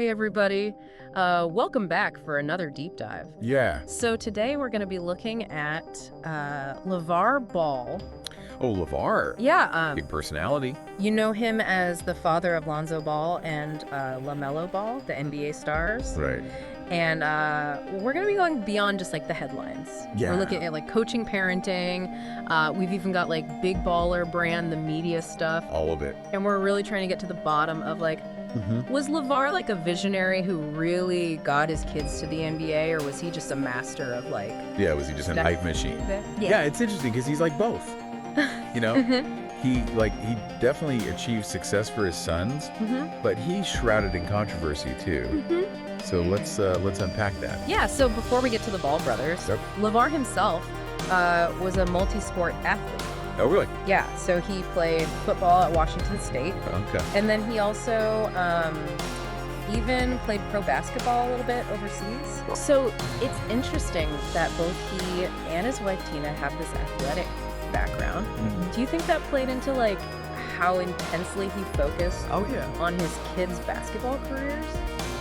Hey everybody, welcome back for another deep dive. Yeah. So today we're going to be looking at LaVar Ball. Oh, LaVar. Yeah, Big personality. you know him as the father of Lonzo Ball and LaMelo Ball, the NBA stars. Right. And we're going to be going beyond just like the headlines. Yeah. We're looking at like coaching, parenting. We've even got like Big Baller brand, the media stuff. All of it. And we're really trying to get to the bottom of like, was LaVar like a visionary who really got his kids to the NBA, or was he just a master of like... Yeah, was he just an hype machine? Yeah. It's interesting because he's like both. You know? He definitely achieved success for his sons, but he's shrouded in controversy too. So let's unpack that. Yeah, so before we get to the Ball brothers, Yep. LaVar himself was a multi-sport athlete. Oh, really? Yeah, so he played football at Washington State. Okay. And then he also even played pro basketball a little bit overseas. So it's interesting that both he and his wife Tina have this athletic background. Do you think that played into like how intensely he focused Oh, yeah. on his kids' basketball careers?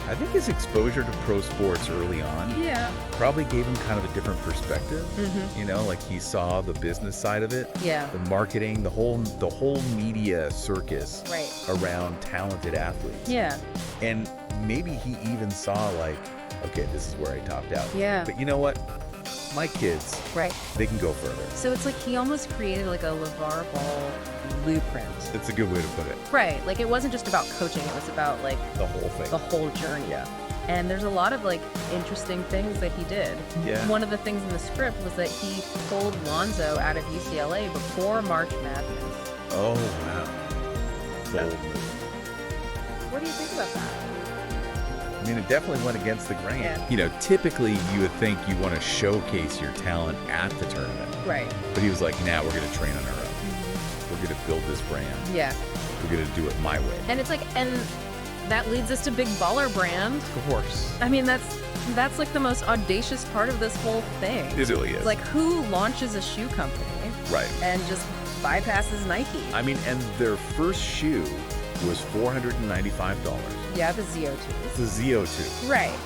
I think his exposure to pro sports early on Yeah. probably gave him kind of a different perspective. You know, like he saw the business side of it. Yeah. The marketing, the whole media circus Right. around talented athletes. Yeah. And maybe he even saw like, okay, this is where I topped out. Yeah. But you know what? My kids, Right. they can go further. So it's like he almost created like a LaVar Ball blueprint. It's a good way to put it. Right. Like it wasn't just about coaching, it was about like The whole thing. the whole journey. Yeah. And there's a lot of like interesting things that he did. Yeah. One of the things in the script was that he pulled Lonzo out of UCLA before March Madness. Oh, wow. Bold move. What do you think about that? I mean, it definitely went against the grain. Yeah. You know, typically you would think you want to showcase your talent at the tournament. Right. But he was like, nah, we're going to train on our own. We're going to build this brand. Yeah. We're going to do it my way. And it's like, and that leads us to Big Baller brand. Of course. I mean, that's like the most audacious part of this whole thing. It really is. Like, who launches a shoe company Right. and just bypasses Nike? I mean, and their first shoe was $495. Yeah, the ZO2. The ZO2. Right.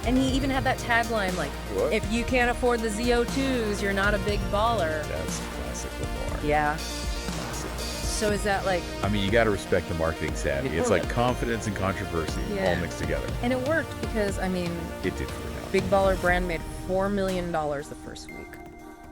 And he even had that tagline like, What? if you can't afford the ZO2s, you're not a big baller. That's classic LaVar. Yeah. Classic. So is that like, I mean, you got to respect the marketing savvy. It's like confidence and controversy Yeah. all mixed together. and it worked because, I mean, It did for now. Big Baller brand made $4 million the first week.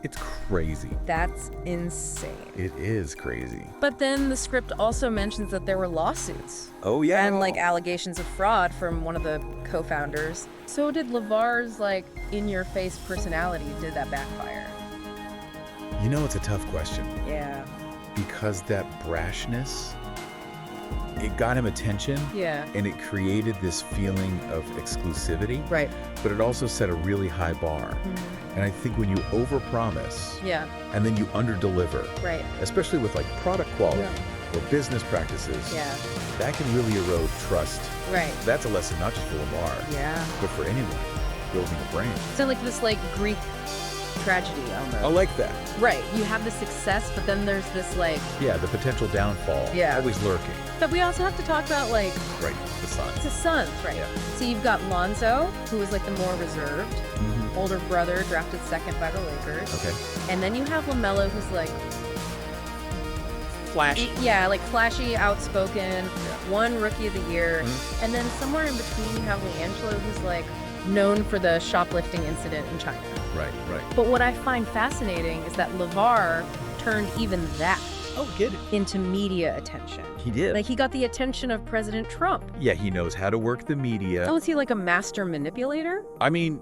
It's crazy. That's insane. It is crazy. But then the script also mentions that there were lawsuits Oh, yeah. and like allegations of fraud from one of the co-founders. So did LaVar's like in-your-face personality, did that backfire? You know, it's a tough question Yeah. because that brashness, it got him attention Yeah. and it created this feeling of exclusivity, Right. but it also set a really high bar. And I think when you overpromise Yeah. and then you underdeliver, Right. especially with like product quality or business practices, Yeah. that can really erode trust. Right. That's a lesson not just for LaVar, Yeah. but for anyone building a brand. It's like this like Greek tragedy almost. I like that. Right. You have the success, but then there's this like, Yeah, the potential downfall, Yeah. always lurking. but we also have to talk about like Right, the sun. his sons, right? Yeah. So you've got Lonzo, who is like the more reserved, older brother, drafted second by the Lakers. Okay. And then you have LaMelo, who's like, Flash. yeah, like flashy, outspoken, won Rookie of the Year. And then somewhere in between you have LiAngelo, who's like known for the shoplifting incident in China. Right, right. But what I find fascinating is that LaVar turned even that Oh, get it. into media attention. He did. Like he got the attention of President Trump. Yeah, he knows how to work the media. Oh, is he like a master manipulator? I mean,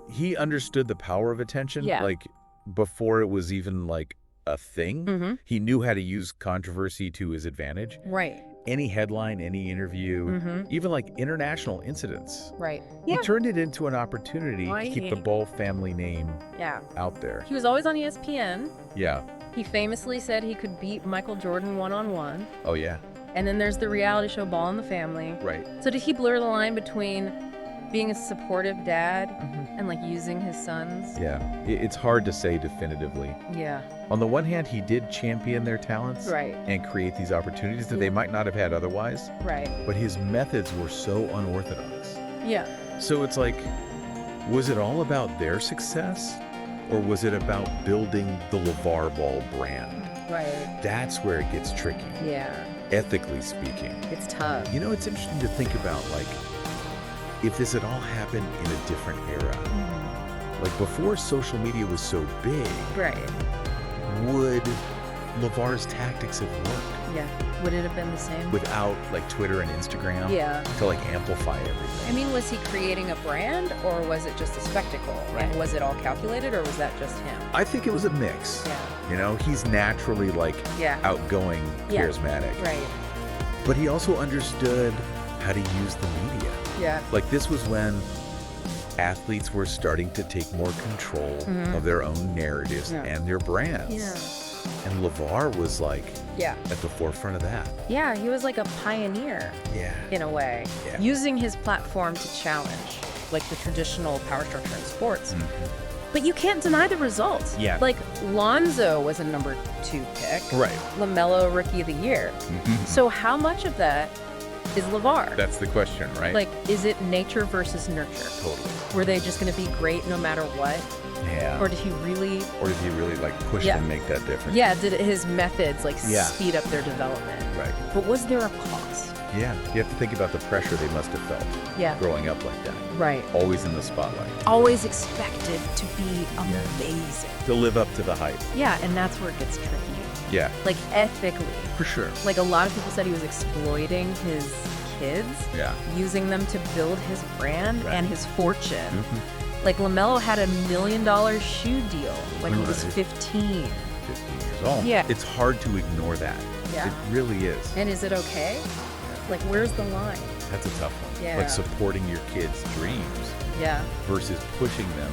he understood the power of attention. Yeah. Like, before it was even like a thing. He knew how to use controversy to his advantage. Right. Any headline, any interview, even like international incidents. Right. He turned it into an opportunity Right. to keep the Ball family name Yeah. out there. He was always on ESPN. Yeah. He famously said he could beat Michael Jordan one-on-one. Oh, yeah. And then there's the reality show Ball in the Family. Right. So did he blur the line between being a supportive dad and like using his sons. Yeah, it's hard to say definitively. Yeah. On the one hand, he did champion their talents Right. and create these opportunities that they might not have had otherwise, Right. but his methods were so unorthodox. Yeah. So it's like, was it all about their success, or was it about building the LaVar Ball brand? Right. That's where it gets tricky, Yeah. ethically speaking. It's tough. You know, it's interesting to think about, like, if this had all happened in a different era, like before social media was so big, Right. would LaVar's tactics have worked Yeah. Would it have been the same? without like Twitter and Instagram Yeah. to like amplify everything? I mean, was he creating a brand or was it just a spectacle? Right. And was it all calculated or was that just him? I think it was a mix. Yeah. You know, he's naturally like Yeah. outgoing, Yeah. charismatic, Right. but he also understood how to use the media. Yeah. Like this was when athletes were starting to take more control of their own narratives Yeah. and their brands. Yeah. And LaVar was like Yeah. at the forefront of that. Yeah. He was like a pioneer Yeah. in a way, Yeah. using his platform to challenge like the traditional power structure in sports. But you can't deny the results. Yeah. Like Lonzo was a number 2 pick. Right. LaMelo Rookie of the Year. So how much of that is LaVar? That's the question, right? Like, is it nature versus nurture? Totally. Were they just going to be great no matter what? Yeah. Or did he really? Or did he really like push Yeah. them, make that difference? Yeah, did his methods like Yeah. speed up their development? Right. But was there a cost? Yeah. You have to think about the pressure they must have felt Yeah. growing up like that. Right. Always in the spotlight. Always expected to be amazing. To live up to the hype. Yeah, and that's where it gets tricky. Yeah. Like ethically. For sure. Like a lot of people said he was exploiting his kids, Yeah. using them to build his brand Right. and his fortune. Mm-hmm. Like LaMelo had a $1 million shoe deal when he was Right. 15. 15 years old. Yeah. It's hard to ignore that. Yeah. It really is. And is it okay? Like, where's the line? That's a tough one. Yeah. Like supporting your kids' dreams Yeah. versus pushing them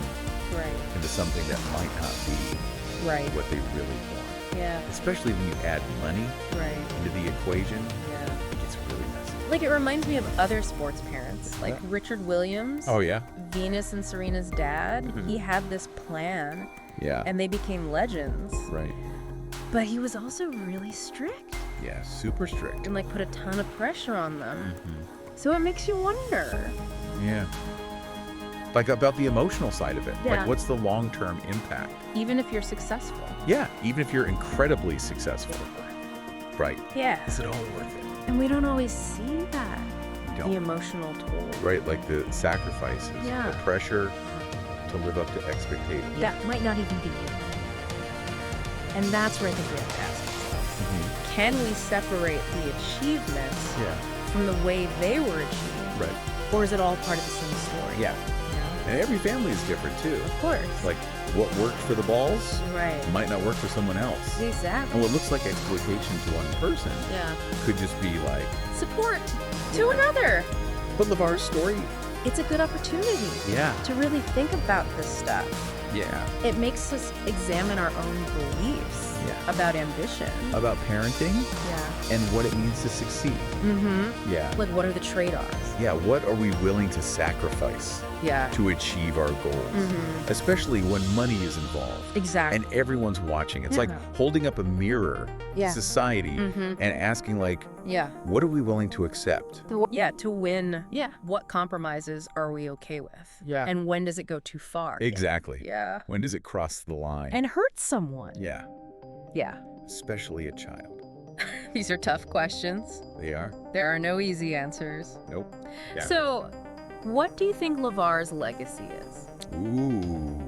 Right. into something that might not be Right. what they really want. Yeah. Especially when you add money Right. into the equation, Yeah. it gets really messy. Like, it reminds me of other sports parents, like Yeah. Richard Williams, Oh, yeah? Venus and Serena's dad. Mhm. He had this plan, Yeah. and they became legends. Right. But he was also really strict Yeah, super strict. and like put a ton of pressure on them. Mhm. So it makes you wonder. Yeah. Like about the emotional side of it. Yeah. Like what's the long-term impact? Even if you're successful. Yeah, even if you're incredibly successful. Right. Yeah. Is it all worth it? And we don't always see that. You The don't. emotional toll. Right, like the sacrifices, Yeah. the pressure to live up to expectations. That might not even be you. And that's where I think we have to ask ourselves. Mhm. Can we separate the achievements Yeah. from the way they were achieved? Right. Or is it all part of the same story? Yeah. Yeah. And every family is different too. Of course. Like what worked for the Balls Right. might not work for someone else. Exactly. And what looks like exploitation to one person Yeah. could just be like, Support to another. but LaVar's story, It's a good opportunity yeah, to really think about this stuff. yeah, It makes us examine our own beliefs Yeah. about ambition. about parenting Yeah. and what it means to succeed. Mm-hmm. Yeah. Like, what are the trade-offs? Yeah, what are we willing to sacrifice Yeah. to achieve our goals? Mm-hmm. Especially when money is involved Exactly. and everyone's watching. It's like Yeah. holding up a mirror Yeah. to society Mhm. and asking like, Yeah. what are we willing to accept? Yeah, to win. Yeah. What compromises are we okay with? Yeah. And when does it go too far? Exactly. Yeah. When does it cross the line? And hurt someone. Yeah, Yeah. especially a child. These are tough questions. They are? There are no easy answers. Nope. Yeah. So, what do you think LaVar's legacy is? Ooh,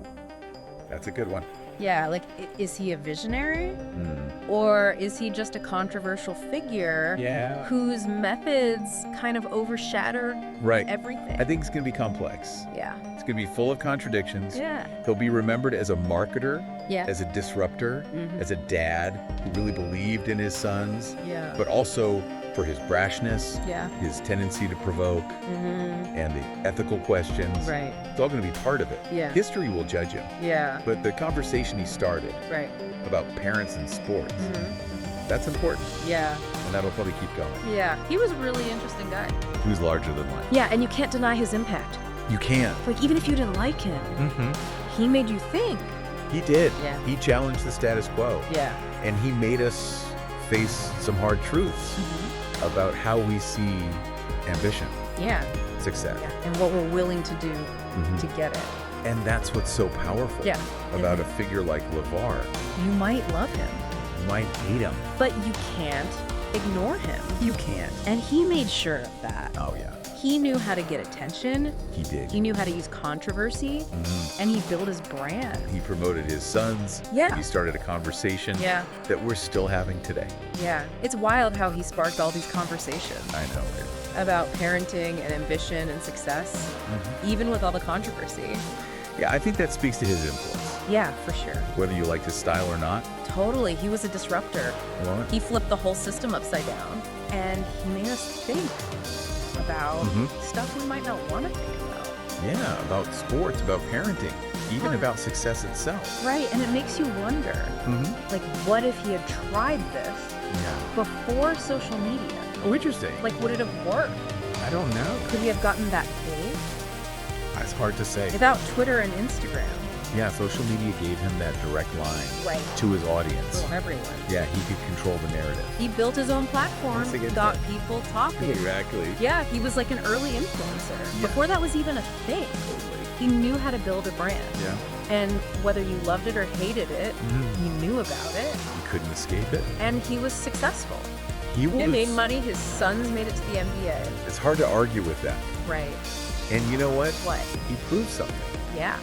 that's a good one. Yeah, like, is he a visionary? Hmm. Or is he just a controversial figure Yeah. whose methods kind of overshadowed Right. everything? I think it's going to be complex. Yeah. It's going to be full of contradictions. Yeah. He'll be remembered as a marketer, Yeah. as a disruptor, Mhm. as a dad who really believed in his sons, Yeah. but also for his brashness, Yeah. his tendency to provoke, Mm-hmm. and the ethical questions. Right. It's all going to be part of it. Yeah. History will judge him. Yeah. But the conversation he started Right. about parents and sports, Mm-hmm. that's important, Yeah. and that'll probably keep going. Yeah. He was a really interesting guy. He was larger than life. Yeah, and you can't deny his impact. You can't. Like, even if you didn't like him, he made you think. He did. Yeah. He challenged the status quo. Yeah. And he made us face some hard truths about how we see ambition, Yeah. success. Yeah. And what we're willing to do to get it. And that's what's so powerful Yeah. about a figure like LaVar. You might love him, You might hate him. but you can't ignore him. You can't. And he made sure of that. Oh, yeah. He knew how to get attention. He did. He knew how to use controversy. And he built his brand. He promoted his sons. Yeah. He started a conversation Yeah. that we're still having today. Yeah. It's wild how he sparked all these conversations I know. about parenting and ambition and success, even with all the controversy. Yeah, I think that speaks to his influence. Yeah, for sure. Whether you like his style or not. Totally. He was a disruptor. Well, He flipped the whole system upside down. And he made us think about stuff we might not want to think about. yeah, about sports, about parenting, even about success itself. Right. And it makes you wonder, like, what if he had tried this Yeah. before social media? Oh, interesting. Like, would it have worked? I don't know. Could he have gotten that big It's hard to say. without Twitter and Instagram? Yeah, social media gave him that direct line Right. to his audience. Well, everyone. Yeah, he could control the narrative. He built his own platform, That's a good got point. people talking. Exactly. Yeah, he was like an early influencer. Yeah. Before that was even a thing. Totally. He knew how to build a brand. Yeah. And whether you loved it or hated it, you knew about it. He couldn't escape it. And he was successful. He was. He made money. His sons made it to the NBA. It's hard to argue with that. Right. And you know what? What? He proved something. Yeah.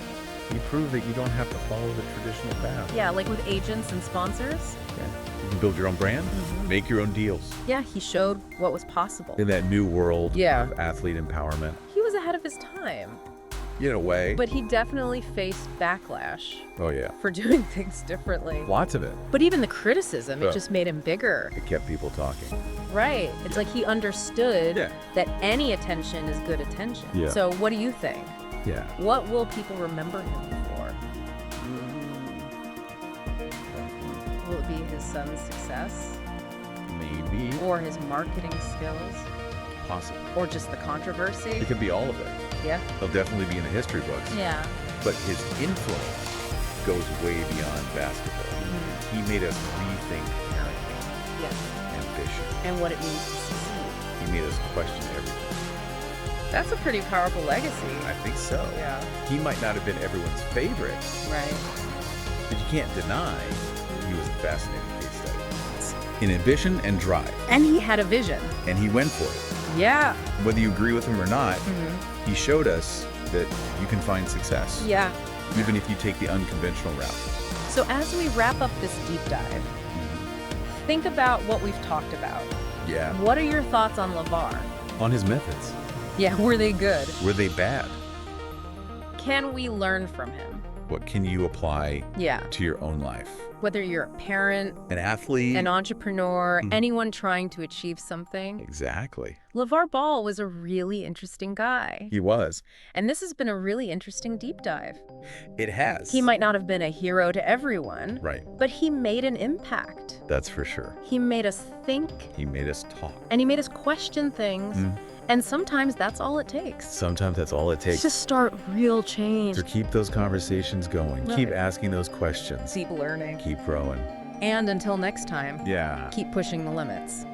He proved that you don't have to follow the traditional path. Yeah, like with agents and sponsors. Yeah. You can build your own brand, make your own deals. Yeah, he showed what was possible. In that new world Yeah. of athlete empowerment, He was ahead of his time. in a way. But he definitely faced backlash Oh, yeah. for doing things differently. Lots of it. But even the criticism, Oh. it just made him bigger. It kept people talking. Right. It's like he understood Yeah. that any attention is good attention. Yeah. So what do you think? Yeah. What will people remember him for? Will it be his son's success? Maybe. Or his marketing skills? Possibly. Or just the controversy? It could be all of it. Yeah. He'll definitely be in the history books. Yeah. But his influence goes way beyond basketball. He made us rethink parenting, Yeah. ambition. And what it means to succeed. He made us question everything. That's a pretty powerful legacy. I think so. Yeah. He might not have been everyone's favorite, Right. but you can't deny he was a fascinating case study. In ambition and drive. And he had a vision. And he went for it. Yeah. Whether you agree with him or not, he showed us that you can find success, Yeah. even if you take the unconventional route. So as we wrap up this deep dive, think about what we've talked about. Yeah. What are your thoughts on LaVar? On his methods. Yeah, were they good? Were they bad? Can we learn from him? What can you apply Yeah. to your own life? Whether you're a parent, An athlete? an entrepreneur, anyone trying to achieve something. Exactly. LaVar Ball was a really interesting guy. He was. And this has been a really interesting deep dive. It has. He might not have been a hero to everyone, Right. but he made an impact. That's for sure. He made us think, He made us talk. and he made us question things. And sometimes that's all it takes. Sometimes that's all it takes. To start real change. To keep those conversations going. Right. Keep asking those questions. Keep learning. Keep growing. And until next time, Yeah. keep pushing the limits.